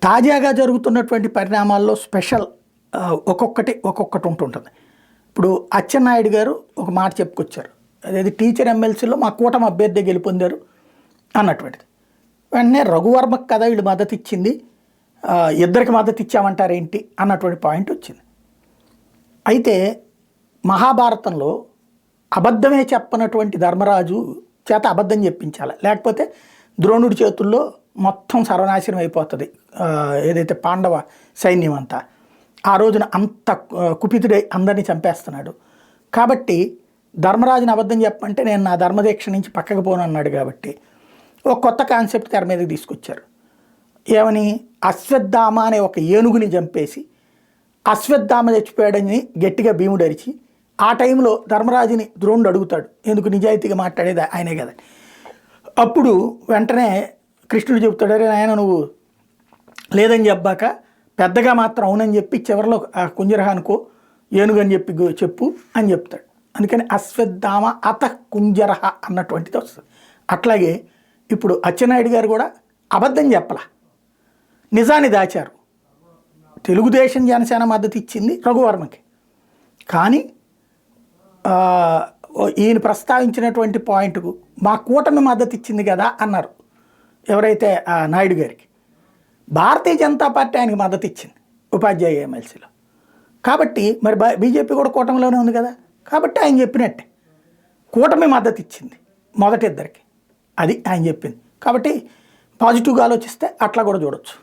తాజాగా జరుగుతున్నటువంటి పరిణామాల్లో స్పెషల్ ఒక్కొక్కటి ఉంటుంటుంది. ఇప్పుడు అచ్చెన్నాయుడు గారు ఒక మాట చెప్పుకొచ్చారు. అదేది టీచర్ ఎమ్మెల్సీలో మా కూటమి అభ్యర్థి గెలుపొందారు అన్నటువంటిది. వెంటనే రఘువర్మకు కదా వీళ్ళు మద్దతు ఇచ్చింది, ఇద్దరికి మద్దతు ఇచ్చామంటారేంటి అన్నటువంటి పాయింట్ వచ్చింది. అయితే మహాభారతంలో అబద్ధమే చెప్పనటువంటి ధర్మరాజు చేత అబద్ధం చెప్పించాలి, లేకపోతే ద్రోణుడి చేతుల్లో మొత్తం సర్వనాశనం అయిపోతుంది ఏదైతే పాండవ సైన్యం అంతా. ఆ రోజున అంత కుపితుడై అందరినీ చంపేస్తున్నాడు. కాబట్టి ధర్మరాజుని అబద్ధం చెప్పంటే నేను నా ధర్మదీక్ష నుంచి పక్కకు పోను అన్నాడు. కాబట్టి ఒక కొత్త కాన్సెప్ట్ తెర మీదకి తీసుకొచ్చారు. ఏమని, అశ్వత్థామ అనే ఒక ఏనుగుని చంపేసి అశ్వత్థామ చచ్చిపోయాడని గట్టిగా భీముడు అరిచి, ఆ టైంలో ధర్మరాజుని ద్రోణుడు అడుగుతాడు, ఎందుకు నిజాయితీగా మాట్లాడేది ఆయనే కదా. అప్పుడు వెంటనే కృష్ణుడు చెబుతాడు, అరే ఆయన నువ్వు లేదని చెప్పాక పెద్దగా మాత్రం అవునని చెప్పి చివరిలో ఆ కుంజరహ అనుకో ఏనుగు అని చెప్పు అని చెప్తాడు. అందుకని అశ్వత్థామ అత కుంజరహ అన్నటువంటిది వస్తుంది. అట్లాగే ఇప్పుడు అచ్చెన్నాయుడు గారు కూడా అబద్ధం చెప్పలా, నిజాన్ని దాచారు. తెలుగుదేశం జనసేన మద్దతు ఇచ్చింది రఘువర్మకి, కానీ ఈయన ప్రస్తావించినటువంటి పాయింట్కు మా కూటమి మద్దతు ఇచ్చింది కదా అన్నారు ఎవరైతే నాయుడు గారికి. భారతీయ జనతా పార్టీ ఆయనకి మద్దతు ఇచ్చింది ఉపాధ్యాయ ఎమ్మెల్సీలో. కాబట్టి మరి బీజేపీ కూడా కూటమిలోనే ఉంది కదా, కాబట్టి ఆయన చెప్పినట్టే కూటమి మద్దతు ఇచ్చింది మొదటి ఇద్దరికి, అది ఆయన చెప్పింది. కాబట్టి పాజిటివ్గా ఆలోచిస్తే అట్లా కూడా చూడొచ్చు.